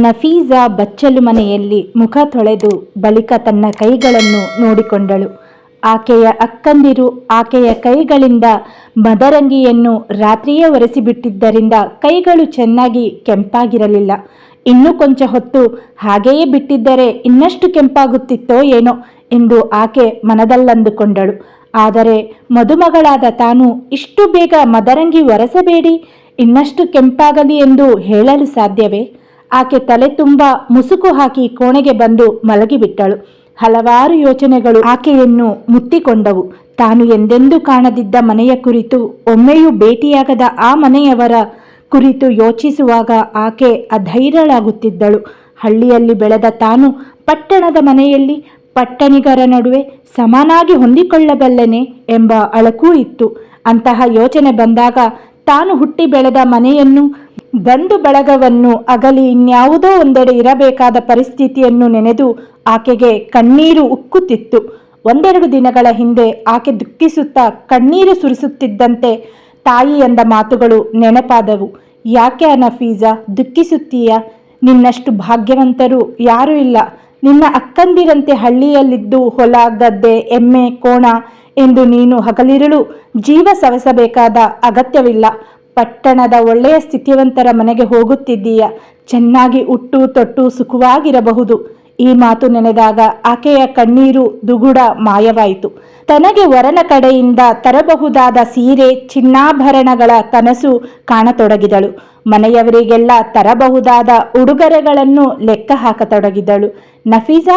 ನಫೀಸಾ ಬಚ್ಚಲು ಮನೆಯಲ್ಲಿ ಮುಖ ತೊಳೆದು ಬಳಿಕ ತನ್ನ ಕೈಗಳನ್ನು ನೋಡಿಕೊಂಡಳು. ಆಕೆಯ ಅಕ್ಕಂದಿರು ಆಕೆಯ ಕೈಗಳಿಂದ ಮದರಂಗಿಯನ್ನು ರಾತ್ರಿಯೇ ಒರೆಸಿಬಿಟ್ಟಿದ್ದರಿಂದ ಕೈಗಳು ಚೆನ್ನಾಗಿ ಕೆಂಪಾಗಿರಲಿಲ್ಲ. ಇನ್ನೂ ಕೊಂಚ ಹೊತ್ತು ಹಾಗೆಯೇ ಬಿಟ್ಟಿದ್ದರೆ ಇನ್ನಷ್ಟು ಕೆಂಪಾಗುತ್ತಿತ್ತೋ ಏನೋ ಎಂದು ಆಕೆ ಮನದಲ್ಲಂದುಕೊಂಡಳು. ಆದರೆ ಮದುಮಗಳಾದ ತಾನು ಇಷ್ಟು ಬೇಗ ಮದರಂಗಿ ಒರೆಸಬೇಡಿ, ಇನ್ನಷ್ಟು ಕೆಂಪಾಗಲಿ ಎಂದು ಹೇಳಲು ಸಾಧ್ಯವೇ? ಆಕೆ ತಲೆ ತುಂಬ ಮುಸುಕು ಹಾಕಿ ಕೋಣೆಗೆ ಬಂದು ಮಲಗಿಬಿಟ್ಟಳು. ಹಲವಾರು ಯೋಚನೆಗಳು ಆಕೆಯನ್ನು ಮುತ್ತಿಕೊಂಡವು. ತಾನು ಎಂದೆಂದೂ ಕಾಣದಿದ್ದ ಮನೆಯ ಕುರಿತು, ಒಮ್ಮೆಯೂ ಭೇಟಿಯಾಗದ ಆ ಮನೆಯವರ ಕುರಿತು ಯೋಚಿಸುವಾಗ ಆಕೆ ಅಧೈರ್ಯಳಾಗುತ್ತಿದ್ದಳು. ಹಳ್ಳಿಯಲ್ಲಿ ಬೆಳೆದ ತಾನು ಪಟ್ಟಣದ ಮನೆಯಲ್ಲಿ ಪಟ್ಟಣಿಗರ ನಡುವೆ ಸಮನಾಗಿ ಹೊಂದಿಕೊಳ್ಳಬಲ್ಲೆನೆ ಎಂಬ ಅಳಕೂ ಇತ್ತು. ಅಂತಹ ಯೋಚನೆ ಬಂದಾಗ ತಾನು ಹುಟ್ಟಿ ಬೆಳೆದ ಮನೆಯನ್ನು, ಬಂಧು ಬಳಗವನ್ನು ಅಗಲಿ ಇನ್ಯಾವುದೋ ಒಂದೆಡೆ ಇರಬೇಕಾದ ಪರಿಸ್ಥಿತಿಯನ್ನು ನೆನೆದು ಆಕೆಗೆ ಕಣ್ಣೀರು ಉಕ್ಕುತ್ತಿತ್ತು. ಒಂದೆರಡು ದಿನಗಳ ಹಿಂದೆ ಆಕೆ ದುಃಖಿಸುತ್ತಾ ಕಣ್ಣೀರು ಸುರಿಸುತ್ತಿದ್ದಂತೆ ತಾಯಿ ಎಂದ ಮಾತುಗಳು ನೆನಪಾದವು. ಯಾಕೆ ನಫೀಸಾ ದುಃಖಿಸುತ್ತೀಯಾ? ನಿನ್ನಷ್ಟು ಭಾಗ್ಯವಂತರು ಯಾರೂ ಇಲ್ಲ. ನಿನ್ನ ಅಕ್ಕಂದಿರಂತೆ ಹಳ್ಳಿಯಲ್ಲಿದ್ದು ಹೊಲ ಗದ್ದೆ ಎಮ್ಮೆ ಕೋಣ ಎಂದು ನೀನು ಹಗಲಿರುಳು ಜೀವ ಸವೆಸಬೇಕಾದ ಅಗತ್ಯವಿಲ್ಲ. ಪಟ್ಟಣದ ಒಳ್ಳೆಯ ಸ್ಥಿತಿವಂತರ ಮನೆಗೆ ಹೋಗುತ್ತಿದ್ದೀಯ. ಚೆನ್ನಾಗಿ ಉಟ್ಟು ತೊಟ್ಟು ಸುಖವಾಗಿರಬಹುದು. ಈ ಮಾತು ನೆನೆದಾಗ ಆಕೆಯ ಕಣ್ಣೀರು ದುಗುಡ ಮಾಯವಾಯಿತು. ತನಗೆ ವರನ ಕಡೆಯಿಂದ ತರಬಹುದಾದ ಸೀರೆ ಚಿನ್ನಾಭರಣಗಳ ಕನಸು ಕಾಣತೊಡಗಿದಳು. ಮನೆಯವರಿಗೆಲ್ಲ ತರಬಹುದಾದ ಉಡುಗೊರೆಗಳನ್ನು ಲೆಕ್ಕ ಹಾಕತೊಡಗಿದಳು. ನಫೀಸಾ,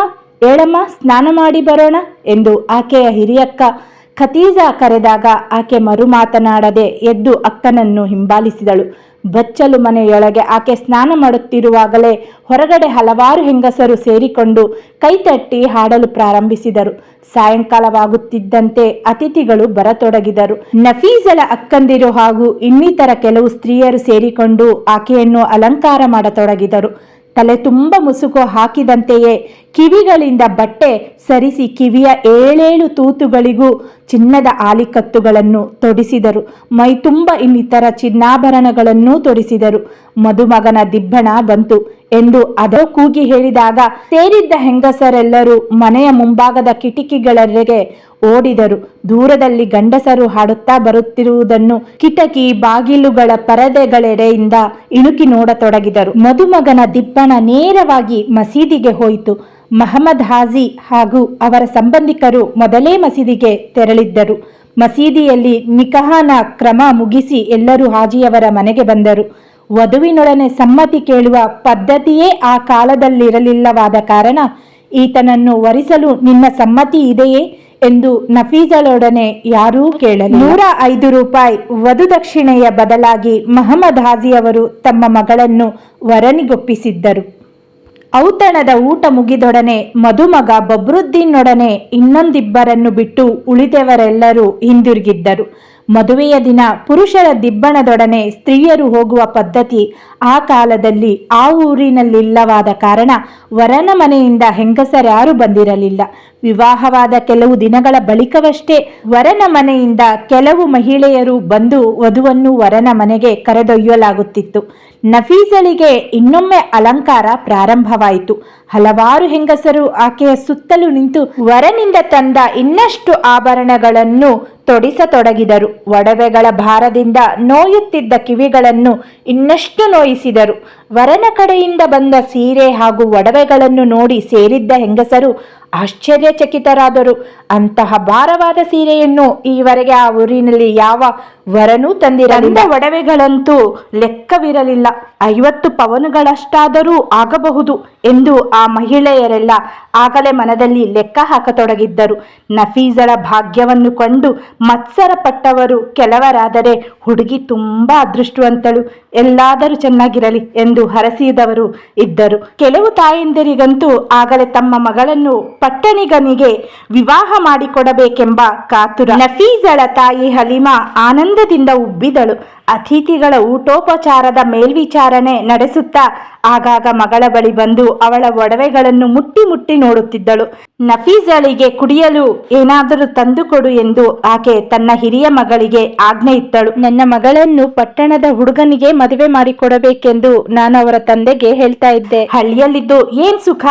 ಏಳಮ್ಮ, ಸ್ನಾನ ಮಾಡಿ ಬರೋಣ ಎಂದು ಆಕೆಯ ಹಿರಿಯಕ್ಕ ಖತೀಜಾ ಕರೆದಾಗ ಆಕೆ ಮರು ಮಾತನಾಡದೆ ಎದ್ದು ಅಕ್ಕನನ್ನು ಹಿಂಬಾಲಿಸಿದಳು. ಬಚ್ಚಲು ಮನೆಯೊಳಗೆ ಆಕೆ ಸ್ನಾನ ಮಾಡುತ್ತಿರುವಾಗಲೇ ಹೊರಗಡೆ ಹಲವಾರು ಹೆಂಗಸರು ಸೇರಿಕೊಂಡು ಕೈತಟ್ಟಿ ಹಾಡಲು ಪ್ರಾರಂಭಿಸಿದರು. ಸಾಯಂಕಾಲವಾಗುತ್ತಿದ್ದಂತೆ ಅತಿಥಿಗಳು ಬರತೊಡಗಿದರು. ನಫೀಸಳ ಅಕ್ಕಂದಿರು ಹಾಗೂ ಇನ್ನಿತರ ಕೆಲವು ಸ್ತ್ರೀಯರು ಸೇರಿಕೊಂಡು ಆಕೆಯನ್ನು ಅಲಂಕಾರ ಮಾಡತೊಡಗಿದರು. ತಲೆ ತುಂಬ ಮುಸುಕು ಹಾಕಿದಂತೆಯೇ ಕಿವಿಗಳಿಂದ ಬಟ್ಟೆ ಸರಿಸಿ ಕಿವಿಯ 7 ತೂತುಗಳಿಗೂ ಚಿನ್ನದ ಆಲಿಕತ್ತುಗಳನ್ನು ತೊಡಿಸಿದರು. ಮೈ ತುಂಬ ಇನ್ನಿತರ ಚಿನ್ನಾಭರಣಗಳನ್ನೂ ತೊಡಿಸಿದರು. ಮದುಮಗನ ದಿಬ್ಬಣ ಬಂತು ಎಂದು ಅದೋ ಕೂಗಿ ಹೇಳಿದಾಗ ಸೇರಿದ್ದ ಹೆಂಗಸರೆಲ್ಲರೂ ಮನೆಯ ಮುಂಭಾಗದ ಕಿಟಕಿಗಳೆಡೆಗೆ ಓಡಿದರು. ದೂರದಲ್ಲಿ ಗಂಡಸರು ಹಾಡುತ್ತಾ ಬರುತ್ತಿರುವುದನ್ನು ಕಿಟಕಿ ಬಾಗಿಲುಗಳ ಪರದೆಗಳೆಡೆಯಿಂದ ಇಣುಕಿ ನೋಡತೊಡಗಿದರು. ಮದುಮಗನ ದಿಬ್ಬಣ ನೇರವಾಗಿ ಮಸೀದಿಗೆ ಹೋಯಿತು. ಮಹಮ್ಮದ್ ಹಾಜಿ ಹಾಗೂ ಅವರ ಸಂಬಂಧಿಕರು ಮೊದಲೇ ಮಸೀದಿಗೆ ತೆರಳಿದ್ದರು. ಮಸೀದಿಯಲ್ಲಿ ನಿಕಾಹನ ಕ್ರಮ ಮುಗಿಸಿ ಎಲ್ಲರೂ ಹಾಜಿಯವರ ಮನೆಗೆ ಬಂದರು. ವಧುವಿನೊಡನೆ ಸಮ್ಮತಿ ಕೇಳುವ ಪದ್ಧತಿಯೇ ಆ ಕಾಲದಲ್ಲಿರಲಿಲ್ಲವಾದ ಕಾರಣ ಈತನನ್ನು ವರಿಸಲು ನಿನ್ನ ಸಮ್ಮತಿ ಇದೆಯೇ ಎಂದು ನಫೀಸಳೊಡನೆ ಯಾರೂ ಕೇಳಲಿಲ್ಲ. 105 ರೂಪಾಯಿ ವಧು ದಕ್ಷಿಣೆಯ ಬದಲಾಗಿ ಮಹಮ್ಮದ್ ಹಾಜಿಯವರು ತಮ್ಮ ಮಗಳನ್ನು ವರನಿಗೊಪ್ಪಿಸಿದ್ದರು. ಔತಣದ ಊಟ ಮುಗಿದೊಡನೆ ಮದುಮಗ ಬಬ್ರುದ್ದೀನ್ನೊಡನೆ ಇನ್ನೊಂದಿಬ್ಬರನ್ನು ಬಿಟ್ಟು ಉಳಿದವರೆಲ್ಲರೂ ಹಿಂದಿರುಗಿದ್ದರು. ಮದುವೆಯ ದಿನ ಪುರುಷರ ದಿಬ್ಬಣದೊಡನೆ ಸ್ತ್ರೀಯರು ಹೋಗುವ ಪದ್ಧತಿ ಆ ಕಾಲದಲ್ಲಿ ಆ ಊರಿನಲ್ಲಿಲ್ಲವಾದ ಕಾರಣ ವರನ ಮನೆಯಿಂದ ಹೆಂಗಸರ್ಯಾರೂ ಬಂದಿರಲಿಲ್ಲ. ವಿವಾಹವಾದ ಕೆಲವು ದಿನಗಳ ಬಳಿಕವಷ್ಟೇ ವರನ ಮನೆಯಿಂದ ಕೆಲವು ಮಹಿಳೆಯರು ಬಂದು ವಧುವನ್ನು ವರನ ಮನೆಗೆ ಕರೆದೊಯ್ಯಲಾಗುತ್ತಿತ್ತು. ನಫೀಸಳಿಗೆ ಇನ್ನೊಮ್ಮೆ ಅಲಂಕಾರ ಪ್ರಾರಂಭವಾಯಿತು. ಹಲವಾರು ಹೆಂಗಸರು ಆಕೆಯ ಸುತ್ತಲೂ ನಿಂತು ವರನಿಂದ ತಂದ ಇನ್ನಷ್ಟು ಆಭರಣಗಳನ್ನು ತೊಡಿಸತೊಡಗಿದರು. ಒಡವೆಗಳ ಭಾರದಿಂದ ನೋಯುತ್ತಿದ್ದ ಕಿವಿಗಳನ್ನು ಇನ್ನಷ್ಟು ನೋಯಿಸಿದರು. ವರನ ಕಡೆಯಿಂದ ಬಂದ ಸೀರೆ ಹಾಗೂ ಒಡವೆಗಳನ್ನು ನೋಡಿ ಸೇರಿದ್ದ ಹೆಂಗಸರು ಆಶ್ಚರ್ಯಚಕಿತರಾದರು. ಅಂತಹ ಭಾರವಾದ ಸೀರೆಯನ್ನು ಈವರೆಗೆ ಆ ಊರಿನಲ್ಲಿ ಯಾವ ವರನೂ ತಂದಿರಲಿಲ್ಲ. ಒಡವೆಗಳಂತೂ ಲೆಕ್ಕವಿರಲಿಲ್ಲ. 50 ಪವನುಗಳಷ್ಟಾದರೂ ಆಗಬಹುದು ಎಂದು ಆ ಮಹಿಳೆಯರೆಲ್ಲ ಆಗಲೇ ಮನದಲ್ಲಿ ಲೆಕ್ಕ ಹಾಕತೊಡಗಿದ್ದರು. ನಫೀಸಳ ಭಾಗ್ಯವನ್ನು ಕಂಡು ಮತ್ಸರ ಪಟ್ಟವರು ಕೆಲವರಾದರೆ, ಹುಡುಗಿ ತುಂಬಾ ಅದೃಷ್ಟವಂತಳು, ಎಲ್ಲಾದರೂ ಚೆನ್ನಾಗಿರಲಿ ಎಂದು ಹರಸಿದವರು ಇದ್ದರು. ಕೆಲವು ತಾಯಂದಿರಿಗಂತೂ ಆಗಲೇ ತಮ್ಮ ಮಗಳನ್ನು ಪಟ್ಟಣಿಗನಿಗೆ ವಿವಾಹ ಮಾಡಿಕೊಡಬೇಕೆಂಬ ಕಾತುರ. ನಫೀಸಳ ತಾಯಿ ಹಲೀಮಾ ಆನಂದದಿಂದ ಉಬ್ಬಿದಳು. ಅತಿಥಿಗಳ ಊಟೋಪಚಾರದ ಮೇಲ್ವಿಚಾರಣೆ ನಡೆಸುತ್ತಾ ಆಗಾಗ ಮಗಳ ಬಳಿ ಬಂದು ಅವಳ ಒಡವೆಗಳನ್ನು ಮುಟ್ಟಿ ಮುಟ್ಟಿ ನೋಡುತ್ತಿದ್ದಳು. ನಫೀಸಳಿಗೆ ಕುಡಿಯಲು ಏನಾದರೂ ತಂದುಕೊಡು ಎಂದು ಆಕೆ ತನ್ನ ಹಿರಿಯ ಮಗಳಿಗೆ ಆಜ್ಞೆ ಇತ್ತಳು. ನನ್ನ ಮಗಳನ್ನು ಪಟ್ಟಣದ ಹುಡುಗನಿಗೆ ಮದುವೆ ಮಾಡಿಕೊಡಬೇಕೆಂದು ನಾನು ಅವರ ತಂದೆಗೆ ಹೇಳ್ತಾ ಇದ್ದೆ. ಹಳ್ಳಿಯಲ್ಲಿದ್ದು ಏನ್ ಸುಖ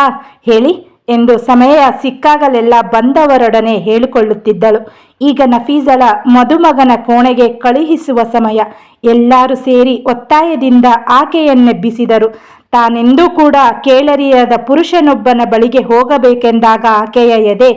ಹೇಳಿ ಎಂದು ಸಮಯ ಸಿಕ್ಕಾಗಲೆಲ್ಲ ಬಂದವರೊಡನೆ ಹೇಳಿಕೊಳ್ಳುತ್ತಿದ್ದಳು. ಈಗ ನಫೀಸಳ ಮದುಮಗನ ಕೋಣೆಗೆ ಕಳುಹಿಸುವ ಸಮಯ. ಎಲ್ಲರೂ ಸೇರಿ ಒತ್ತಾಯದಿಂದ ಆಕೆಯನ್ನೆಬ್ಬಿಸಿದರು. ತಾನೆಂದೂ ಕೂಡ ಕೇಳರಿಯದ ಪುರುಷನೊಬ್ಬನ ಬಳಿಗೆ ಹೋಗಬೇಕೆಂದಾಗ ಆಕೆಯ ಎದೆ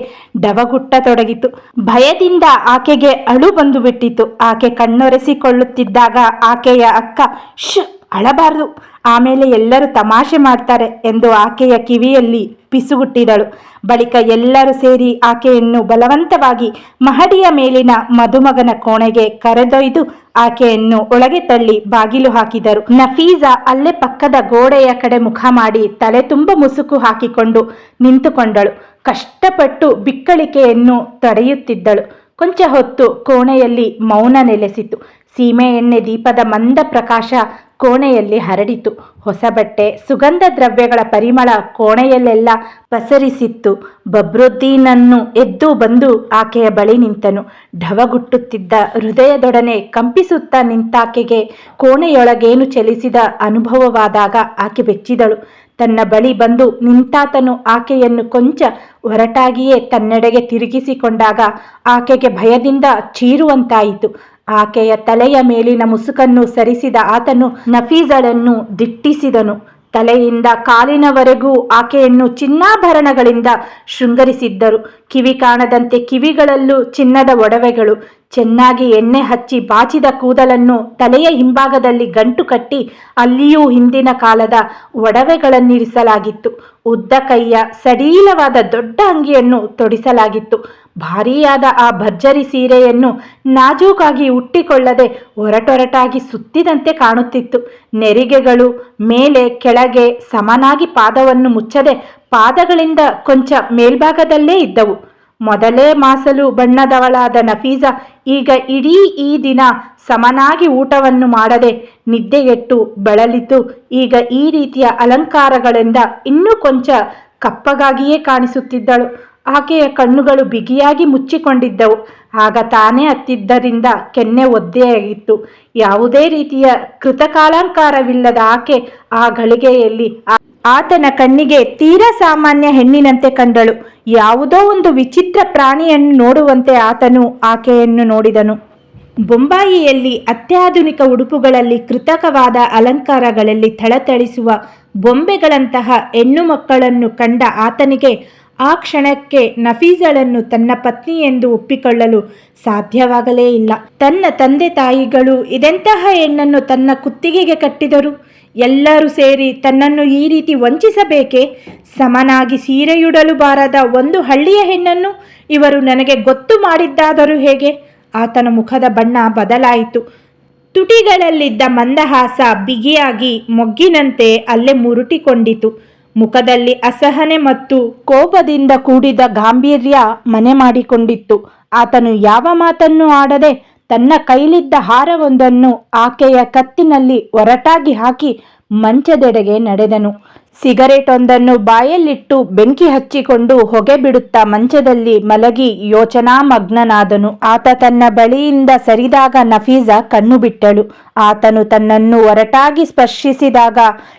ಡವಗುಟ್ಟತೊಡಗಿತು. ಭಯದಿಂದ ಆಕೆಗೆ ಅಳು ಬಂದು ಬಿಟ್ಟಿತು. ಆಕೆ ಕಣ್ಣೊರೆಸಿಕೊಳ್ಳುತ್ತಿದ್ದಾಗ ಆಕೆಯ ಅಕ್ಕ, ಶ್, ಅಳಬಾರದು, ಆಮೇಲೆ ಎಲ್ಲರೂ ತಮಾಷೆ ಮಾಡ್ತಾರೆ ಎಂದು ಆಕೆಯ ಕಿವಿಯಲ್ಲಿ ಪಿಸುಗುಟ್ಟಿದಳು. ಬಳಿಕ ಎಲ್ಲರೂ ಸೇರಿ ಆಕೆಯನ್ನು ಬಲವಂತವಾಗಿ ಮಹಡಿಯ ಮೇಲಿನ ಮದುಮಗನ ಕೋಣೆಗೆ ಕರೆದೊಯ್ದು ಆಕೆಯನ್ನು ಒಳಗೆ ತಳ್ಳಿ ಬಾಗಿಲು ಹಾಕಿದರು. ನಫೀಸಾ ಅಲ್ಲೇ ಪಕ್ಕದ ಗೋಡೆಯ ಕಡೆ ಮುಖ ಮಾಡಿ ತಲೆ ತುಂಬ ಮುಸುಕು ಹಾಕಿಕೊಂಡು ನಿಂತುಕೊಂಡಳು. ಕಷ್ಟಪಟ್ಟು ಬಿಕ್ಕಳಿಕೆಯನ್ನು ತಡೆಯುತ್ತಿದ್ದಳು. ಕೊಂಚ ಹೊತ್ತು ಕೋಣೆಯಲ್ಲಿ ಮೌನ ನೆಲೆಸಿತು. ಸೀಮೆ ಎಣ್ಣೆ ದೀಪದ ಮಂದ ಪ್ರಕಾಶ ಕೋಣೆಯಲ್ಲಿ ಹರಡಿತು. ಹೊಸ ಬಟ್ಟೆ, ಸುಗಂಧ ದ್ರವ್ಯಗಳ ಪರಿಮಳ ಕೋಣೆಯಲ್ಲೆಲ್ಲ ಪಸರಿಸಿತ್ತು. ಬಬ್ರುದ್ದೀನನ್ನು ಎದ್ದು ಬಂದು ಆಕೆಯ ಬಳಿ ನಿಂತನು. ಢವಗುಟ್ಟುತ್ತಿದ್ದ ಹೃದಯದೊಡನೆ ಕಂಪಿಸುತ್ತಾ ನಿಂತಾಕೆಗೆ ಕೋಣೆಯೊಳಗೇನು ಚಲಿಸಿದ ಅನುಭವವಾದಾಗ ಆಕೆ ಬೆಚ್ಚಿದಳು. ತನ್ನ ಬಳಿ ಬಂದು ನಿಂತಾತನು ಆಕೆಯನ್ನು ಕೊಂಚ ಒರಟಾಗಿಯೇ ತನ್ನೆಡೆಗೆ ತಿರುಗಿಸಿಕೊಂಡಾಗ ಆಕೆಗೆ ಭಯದಿಂದ ಚೀರುವಂತಾಯಿತು. ಆಕೆಯ ತಲೆಯ ಮೇಲಿನ ಮುಸುಕನ್ನು ಸರಿಸಿದ ಆತನು ನಫೀಸಳನ್ನು ದಿಟ್ಟಿಸಿದನು. ತಲೆಯಿಂದ ಕಾಲಿನವರೆಗೂ ಆಕೆಯನ್ನು ಚಿನ್ನಾಭರಣಗಳಿಂದ ಶೃಂಗರಿಸಿದ್ದರು. ಕಿವಿ ಕಾಣದಂತೆ ಕಿವಿಗಳಲ್ಲೂ ಚಿನ್ನದ ಒಡವೆಗಳು. ಚೆನ್ನಾಗಿ ಎಣ್ಣೆ ಹಚ್ಚಿ ಬಾಚಿದ ಕೂದಲನ್ನು ತಲೆಯ ಹಿಂಭಾಗದಲ್ಲಿ ಗಂಟು ಕಟ್ಟಿ ಅಲ್ಲಿಯೂ ಹಿಂದಿನ ಕಾಲದ ಒಡವೆಗಳನ್ನಿರಿಸಲಾಗಿತ್ತು. ಉದ್ದ ಕೈಯ ಸಡೀಲವಾದ ದೊಡ್ಡ ಅಂಗಿಯನ್ನು ತೊಡಿಸಲಾಗಿತ್ತು. ಭಾರೀಯಾದ ಆ ಭರ್ಜರಿ ಸೀರೆಯನ್ನು ನಾಜೂಕಾಗಿ ಉಟ್ಟಿಕೊಳ್ಳದೆ ಒರಟೊರಟಾಗಿ ಸುತ್ತಿದಂತೆ ಕಾಣುತ್ತಿತ್ತು. ನೆರಿಗೆಗಳು ಮೇಲೆ ಕೆಳಗೆ ಸಮನಾಗಿ ಪಾದವನ್ನು ಮುಚ್ಚದೆ ಪಾದಗಳಿಂದ ಕೊಂಚ ಮೇಲ್ಭಾಗದಲ್ಲೇ ಇದ್ದವು. ಮೊದಲೇ ಮಾಸಲು ಬಣ್ಣದವಳಾದ ನಫೀಸಾ ಈಗ ಇಡೀ ಈ ದಿನ ಸಮನಾಗಿ ಊಟವನ್ನು ಮಾಡದೆ ನಿದ್ದೆಗೆಟ್ಟು ಬಳಲಿತು. ಈಗ ಈ ರೀತಿಯ ಅಲಂಕಾರಗಳಿಂದ ಇನ್ನೂ ಕೊಂಚ ಕಪ್ಪಗಾಗಿಯೇ ಕಾಣಿಸುತ್ತಿದ್ದಳು. ಆಕೆಯ ಕಣ್ಣುಗಳು ಬಿಗಿಯಾಗಿ ಮುಚ್ಚಿಕೊಂಡಿದ್ದವು. ಆಗ ತಾನೇ ಹತ್ತಿದ್ದರಿಂದ ಕೆನ್ನೆ ಒದ್ದೆಯಾಗಿತ್ತು. ಯಾವುದೇ ರೀತಿಯ ಕೃತಕಾಲಂಕಾರವಿಲ್ಲದ ಆಕೆ ಆ ಗಳಿಗೆಯಲ್ಲಿ ಆತನ ಕಣ್ಣಿಗೆ ತೀರಾ ಸಾಮಾನ್ಯ ಹೆಣ್ಣಿನಂತೆ ಕಂಡಳು. ಯಾವುದೋ ಒಂದು ವಿಚಿತ್ರ ಪ್ರಾಣಿಯನ್ನು ನೋಡುವಂತೆ ಆತನು ಆಕೆಯನ್ನು ನೋಡಿದನು. ಬೊಂಬಾಯಿಯಲ್ಲಿ ಅತ್ಯಾಧುನಿಕ ಉಡುಪುಗಳಲ್ಲಿ ಕೃತಕವಾದ ಅಲಂಕಾರಗಳಲ್ಲಿ ಥಳಥಳಿಸುವ ಬೊಂಬೆಗಳಂತಹ ಹೆಣ್ಣು ಮಕ್ಕಳನ್ನು ಕಂಡ ಆತನಿಗೆ ಆ ಕ್ಷಣಕ್ಕೆ ನಫೀಸಳನ್ನು ತನ್ನ ಪತ್ನಿ ಎಂದು ಒಪ್ಪಿಕೊಳ್ಳಲು ಸಾಧ್ಯವಾಗಲೇ ಇಲ್ಲ. ತನ್ನ ತಂದೆ ತಾಯಿಗಳು ಇದೆಂತಹ ಹೆಣ್ಣನ್ನು ತನ್ನ ಕುತ್ತಿಗೆಗೆ ಕಟ್ಟಿದರು? ಎಲ್ಲರೂ ಸೇರಿ ತನ್ನನ್ನು ಈ ರೀತಿ ವಂಚಿಸಬೇಕೆ? ಸಮನಾಗಿ ಸೀರೆಯುಡಲು ಬಾರದ ಒಂದು ಹಳ್ಳಿಯ ಹೆಣ್ಣನ್ನು ಇವರು ನನಗೆ ಗೊತ್ತು ಮಾಡಿದ್ದಾದರೂ ಹೇಗೆ? ಆತನ ಮುಖದ ಬಣ್ಣ ಬದಲಾಯಿತು. ತುಟಿಗಳಲ್ಲಿದ್ದ ಮಂದಹಾಸ ಬಿಗಿಯಾಗಿ ಮೊಗ್ಗಿನಂತೆ ಅಲ್ಲೇ ಮುರುಟಿಕೊಂಡಿತು. ಮುಖದಲ್ಲಿ ಅಸಹನೆ ಮತ್ತು ಕೋಪದಿಂದ ಕೂಡಿದ ಗಾಂಭೀರ್ಯ ಮನೆ ಮಾಡಿಕೊಂಡಿತ್ತು. ಆತನು ಯಾವ ಮಾತನ್ನು ಆಡದೆ ತನ್ನ ಕೈಲಿದ್ದ ಹಾರವೊಂದನ್ನು ಆಕೆಯ ಕತ್ತಿನಲ್ಲಿ ಒರಟಾಗಿ ಹಾಕಿ ಮಂಚದೆಡೆಗೆ ನಡೆದನು. ಸಿಗರೇಟ್ ಒಂದನ್ನು ಬಾಯಲ್ಲಿಟ್ಟು ಬೆಂಕಿ ಹಚ್ಚಿಕೊಂಡು ಹೊಗೆ ಬಿಡುತ್ತಾ ಮಂಚದಲ್ಲಿ ಮಲಗಿ ಯೋಚನಾಮಗ್ನನಾದನು. ಆತ ತನ್ನ ಬಳಿಯಿಂದ ಸರಿದಾಗ ನಫೀಸಾ ಕಣ್ಣು ಬಿಟ್ಟಳು. ಆತನು ತನ್ನನ್ನು ಒರಟಾಗಿ ಸ್ಪರ್ಶಿಸಿದಾಗ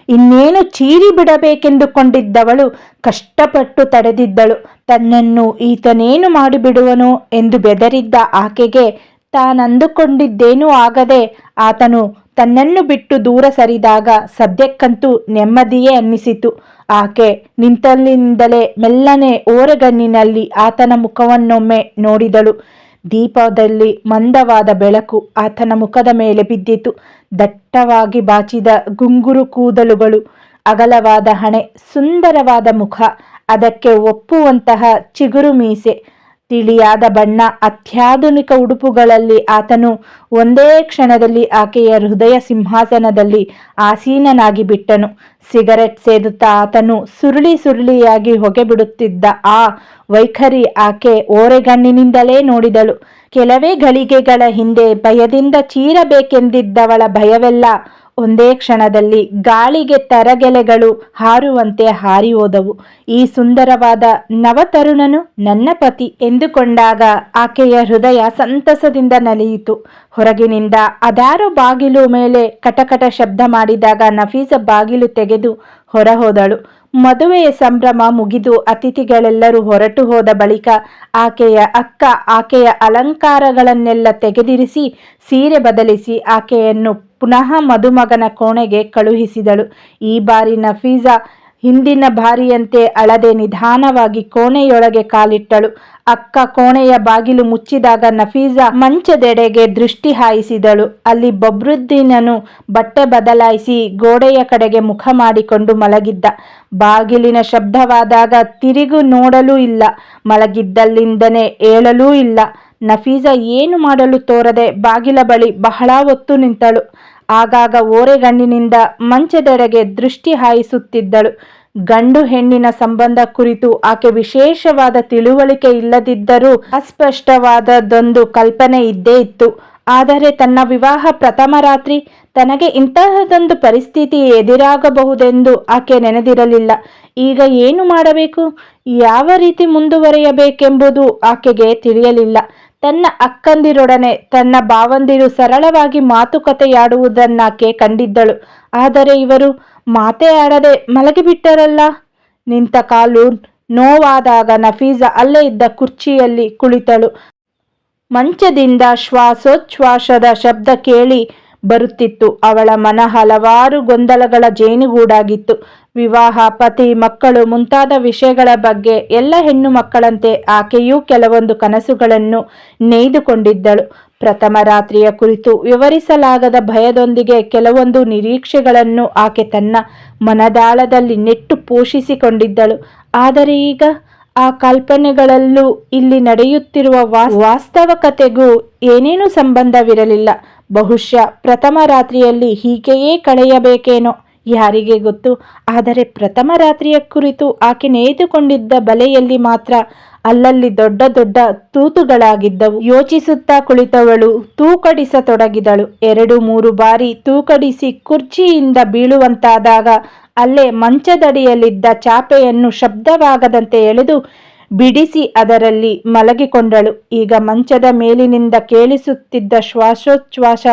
ಇನ್ನೇನು ಚೀರಿ ಬಿಡಬೇಕೆಂದುಕೊಂಡಿದ್ದವಳು ಕಷ್ಟಪಟ್ಟು ತಡೆದಿದ್ದಳು. ತನ್ನನ್ನು ಈತನೇನು ಮಾಡಿಬಿಡುವನೋ ಎಂದು ಬೆದರಿದ್ದ ಆಕೆಗೆ ತಾನಂದುಕೊಂಡಿದ್ದೇನೂ ಆಗದೆ ಆತನು ತನ್ನನ್ನು ಬಿಟ್ಟು ದೂರ ಸರಿದಾಗ ಸದ್ಯಕ್ಕಂತೂ ನೆಮ್ಮದಿಯೇ ಅನ್ನಿಸಿತು. ಆಕೆ ನಿಂತಲ್ಲಿಂದಲೇ ಮೆಲ್ಲನೆ ಓರೆಗಣ್ಣಿನಲ್ಲಿ ಆತನ ಮುಖವನ್ನೊಮ್ಮೆ ನೋಡಿದಳು. ದೀಪದಲ್ಲಿ ಮಂದವಾದ ಬೆಳಕು ಆತನ ಮುಖದ ಮೇಲೆ ಬಿದ್ದಿತು. ದಟ್ಟವಾಗಿ ಬಾಚಿದ ಗುಂಗುರು ಕೂದಲುಗಳು, ಅಗಲವಾದ ಹಣೆ, ಸುಂದರವಾದ ಮುಖ, ಅದಕ್ಕೆ ಒಪ್ಪುವಂತಹ ಚಿಗುರು ಮೀಸೆ, ತಿಳಿಯಾದ ಬಣ್ಣ, ಅತ್ಯಾಧುನಿಕ ಉಡುಪುಗಳಲ್ಲಿ ಆತನು ಒಂದೇ ಕ್ಷಣದಲ್ಲಿ ಆಕೆಯ ಹೃದಯ ಸಿಂಹಾಸನದಲ್ಲಿ ಆಸೀನನಾಗಿ ಬಿಟ್ಟನು. ಸಿಗರೆಟ್ ಸೇದುತ್ತಾ ಆತನು ಸುರುಳಿ ಸುರುಳಿಯಾಗಿ ಹೊಗೆ ಬಿಡುತ್ತಿದ್ದ ಆ ವೈಖರಿ ಆಕೆ ಓರೆಗಣ್ಣಿನಿಂದಲೇ ನೋಡಿದಳು. ಕೆಲವೇ ಗಳಿಗೆಗಳ ಹಿಂದೆ ಭಯದಿಂದ ಚೀರಬೇಕೆಂದಿದ್ದವಳ ಭಯವೆಲ್ಲ ಒಂದೇ ಕ್ಷಣದಲ್ಲಿ ಗಾಳಿಗೆ ತರಗೆಲೆಗಳು ಹಾರುವಂತೆ ಹಾರಿ ಹೋದವು. ಈ ಸುಂದರವಾದ ನವತರುಣನು ನನ್ನ ಪತಿ ಎಂದುಕೊಂಡಾಗ ಆಕೆಯ ಹೃದಯ ಸಂತಸದಿಂದ ನಲಿಯಿತು. ಹೊರಗಿನಿಂದ ಅದಾರೋ ಬಾಗಿಲು ಮೇಲೆ ಕಟಕಟ ಶಬ್ದ ಮಾಡಿದಾಗ ನಫೀಸ ಬಾಗಿಲು ತೆಗೆದು ಹೊರಹೋದಳು. ಮದುವೆಯ ಸಂಭ್ರಮ ಮುಗಿದು ಅತಿಥಿಗಳೆಲ್ಲರೂ ಹೊರಟು ಹೋದ ಬಳಿಕ ಆಕೆಯ ಅಕ್ಕ ಆಕೆಯ ಅಲಂಕಾರಗಳನ್ನೆಲ್ಲ ತೆಗೆದಿರಿಸಿ ಸೀರೆ ಬದಲಿಸಿ ಆಕೆಯನ್ನು ಪುನಃ ಮದುಮಗನ ಕೋಣೆಗೆ ಕಳುಹಿಸಿದಳು. ಈ ಬಾರಿ ನಫೀಸಾ ಹಿಂದಿನ ಬಾರಿಯಂತೆ ಅಳದೆ ನಿಧಾನವಾಗಿ ಕೋಣೆಯೊಳಗೆ ಕಾಲಿಟ್ಟಳು. ಅಕ್ಕ ಕೋಣೆಯ ಬಾಗಿಲು ಮುಚ್ಚಿದಾಗ ನಫೀಸಾ ಮಂಚದೆಡೆಗೆ ದೃಷ್ಟಿ ಹಾಯಿಸಿದಳು. ಅಲ್ಲಿ ಬಬ್ರುದ್ದೀನನು ಬಟ್ಟೆ ಬದಲಾಯಿಸಿ ಗೋಡೆಯ ಕಡೆಗೆ ಮುಖ ಮಾಡಿಕೊಂಡು ಮಲಗಿದ್ದ. ಬಾಗಿಲಿನ ಶಬ್ದವಾದಾಗ ತಿರುಗಿ ನೋಡಲೂ ಇಲ್ಲ, ಮಲಗಿದ್ದಲ್ಲಿಂದನೇ ಏಳಲೂ ಇಲ್ಲ. ನಫೀಸಾ ಏನು ಮಾಡಲು ತೋರದೆ ಬಾಗಿಲ ಬಳಿ ಬಹಳ ಹೊತ್ತು ನಿಂತಳು. ಆಗಾಗ ಓರೆಗಣ್ಣಿನಿಂದ ಮಂಚದೆಡೆಗೆ ದೃಷ್ಟಿ ಹಾಯಿಸುತ್ತಿದ್ದಳು. ಗಂಡು ಹೆಣ್ಣಿನ ಸಂಬಂಧ ಕುರಿತು ಆಕೆ ವಿಶೇಷವಾದ ತಿಳುವಳಿಕೆ ಇಲ್ಲದಿದ್ದರೂ ಅಸ್ಪಷ್ಟವಾದದೊಂದು ಕಲ್ಪನೆ ಇದ್ದೇ ಇತ್ತು. ಆದರೆ ತನ್ನ ವಿವಾಹ ಪ್ರಥಮ ರಾತ್ರಿ ತನಗೆ ಇಂತಹದೊಂದು ಪರಿಸ್ಥಿತಿ ಎದುರಾಗಬಹುದೆಂದು ಆಕೆ ನೆನೆದಿರಲಿಲ್ಲ. ಈಗ ಏನು ಮಾಡಬೇಕು, ಯಾವ ರೀತಿ ಮುಂದುವರಿಯಬೇಕೆಂಬುದು ಆಕೆಗೆ ತಿಳಿಯಲಿಲ್ಲ. ತನ್ನ ಅಕ್ಕಂದಿರೊಡನೆ ತನ್ನ ಭಾವಂದಿರು ಸರಳವಾಗಿ ಮಾತುಕತೆಯಾಡುವುದನ್ನಾಕೆ ಕಂಡಿದ್ದಳು. ಆದರೆ ಇವರು ಮಾತೇ ಆಡದೆ ಮಲಗಿಬಿಟ್ಟರಲ್ಲ. ನಿಂತ ಕಾಲು ನೋವಾದಾಗ ನಫೀಸಾ ಅಲ್ಲೇ ಇದ್ದ ಕುರ್ಚಿಯಲ್ಲಿ ಕುಳಿತಳು. ಮಂಚದಿಂದ ಶ್ವಾಸೋಚ್ಛ್ವಾಸದ ಶಬ್ದ ಕೇಳಿ ಬರುತ್ತಿತ್ತು. ಅವಳ ಮನ ಹಲವಾರು ಗೊಂದಲಗಳ ಜೇನುಗೂಡಾಗಿತ್ತು. ವಿವಾಹ, ಪತಿ, ಮಕ್ಕಳು ಮುಂತಾದ ವಿಷಯಗಳ ಬಗ್ಗೆ ಎಲ್ಲ ಹೆಣ್ಣು ಮಕ್ಕಳಂತೆ ಆಕೆಯೂ ಕೆಲವೊಂದು ಕನಸುಗಳನ್ನು ನೇಯ್ದುಕೊಂಡಿದ್ದಳು. ಪ್ರಥಮ ರಾತ್ರಿಯ ಕುರಿತು ವಿವರಿಸಲಾಗದ ಭಯದೊಂದಿಗೆ ಕೆಲವೊಂದು ನಿರೀಕ್ಷೆಗಳನ್ನು ಆಕೆ ತನ್ನ ಮನದಾಳದಲ್ಲಿ ನೆಟ್ಟು ಪೋಷಿಸಿಕೊಂಡಿದ್ದಳು. ಆದರೆ ಈಗ ಆ ಕಲ್ಪನೆಗಳಲ್ಲೂ ಇಲ್ಲಿ ನಡೆಯುತ್ತಿರುವ ವಾಸ್ತವಕತೆಗೂ ಏನೇನೂ ಸಂಬಂಧವಿರಲಿಲ್ಲ. ಬಹುಶಃ ಪ್ರಥಮ ರಾತ್ರಿಯಲ್ಲಿ ಹೀಗೆಯೇ ಕಳೆಯಬೇಕೇನೋ, ಯಾರಿಗೆ ಗೊತ್ತು. ಆದರೆ ಪ್ರಥಮ ರಾತ್ರಿಯ ಕುರಿತು ಆಕೆ ನೇಯ್ದುಕೊಂಡಿದ್ದ ಬಲೆಯಲ್ಲಿ ಮಾತ್ರ ಅಲ್ಲಲ್ಲಿ ದೊಡ್ಡ ದೊಡ್ಡ ತೂತುಗಳಾಗಿದ್ದವು. ಯೋಚಿಸುತ್ತಾ ಕುಳಿತವಳು ತೂಕಡಿಸತೊಡಗಿದಳು. 2-3 ಬಾರಿ ತೂಕಡಿಸಿ ಕುರ್ಚಿಯಿಂದ ಬೀಳುವಂತಾದಾಗ ಅಲ್ಲೇ ಮಂಚದಡಿಯಲ್ಲಿದ್ದ ಚಾಪೆಯನ್ನು ಶಬ್ದವಾಗದಂತೆ ಎಳೆದು ಬಿಡಿಸಿ ಅದರಲ್ಲಿ ಮಲಗಿಕೊಂಡಳು. ಈಗ ಮಂಚದ ಮೇಲಿನಿಂದ ಕೇಳಿಸುತ್ತಿದ್ದ ಶ್ವಾಸೋಚ್ಛ್ವಾಸ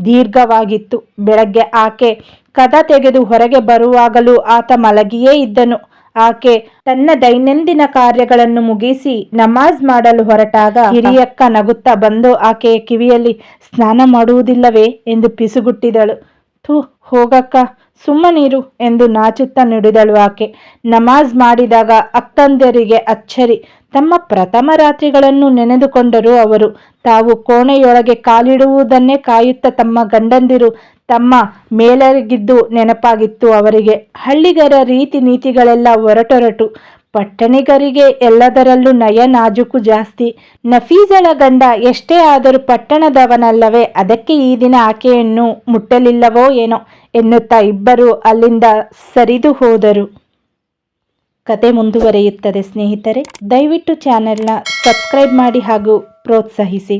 ದೀರ್ಘವಾಗಿತ್ತು. ಬೆಳಗ್ಗೆ ಆಕೆ ಕದ ತೆಗೆದು ಹೊರಗೆ ಬರುವಾಗಲೂ ಆತ ಮಲಗಿಯೇ ಇದ್ದನು. ಆಕೆ ತನ್ನ ದೈನಂದಿನ ಕಾರ್ಯಗಳನ್ನು ಮುಗಿಸಿ ನಮಾಜ್ ಮಾಡಲು ಹೊರಟಾಗ ಹಿರಿಯಕ್ಕ ನಗುತ್ತಾ ಬಂದು ಆಕೆಯ ಕಿವಿಯಲ್ಲಿ ಸ್ನಾನ ಮಾಡುವುದಿಲ್ಲವೇ ಎಂದು ಪಿಸುಗುಟ್ಟಿದಳು. ಥೂ ಹೋಗಕ್ಕ, ಸುಮ್ಮನಿರು ಎಂದು ನಾಚುತ್ತಾ ನುಡಿದಳು ಆಕೆ. ನಮಾಜ್ ಮಾಡಿದಾಗ ಅಕ್ಕಂದರಿಗೆ ಅಚ್ಚರಿ. ತಮ್ಮ ಪ್ರಥಮ ರಾತ್ರಿಗಳನ್ನು ನೆನೆದುಕೊಂಡರು ಅವರು. ತಾವು ಕೋಣೆಯೊಳಗೆ ಕಾಲಿಡುವುದನ್ನೇ ಕಾಯುತ್ತಾ ತಮ್ಮ ಗಂಡಂದಿರು ತಮ್ಮ ಮೇಲರಗಿದ್ದು ನೆನಪಾಗಿತ್ತು ಅವರಿಗೆ. ಹಳ್ಳಿಗರ ರೀತಿ ನೀತಿಗಳೆಲ್ಲ ಹೊರಟೊರಟು. ಪಟ್ಟಣಿಗರಿಗೆ ಎಲ್ಲದರಲ್ಲೂ ನಯ ನಾಜೂಕು ಜಾಸ್ತಿ. ನಫೀಸಳ ಗಂಡ ಎಷ್ಟೇ ಆದರೂ ಪಟ್ಟಣದವನಲ್ಲವೇ, ಅದಕ್ಕೆ ಈ ದಿನ ಆಕೆಯನ್ನು ಮುಟ್ಟಲಿಲ್ಲವೋ ಏನೋ ಎನ್ನುತ್ತಾ ಇಬ್ಬರು ಅಲ್ಲಿಂದ ಸರಿದು ಹೋದರು. ಕತೆ ಮುಂದುವರಿಯುತ್ತದೆ ಸ್ನೇಹಿತರೆ. ದಯವಿಟ್ಟು ಚಾನೆಲ್ನ ಸಬ್ಸ್ಕ್ರೈಬ್ ಮಾಡಿ ಹಾಗೂ ಪ್ರೋತ್ಸಾಹಿಸಿ.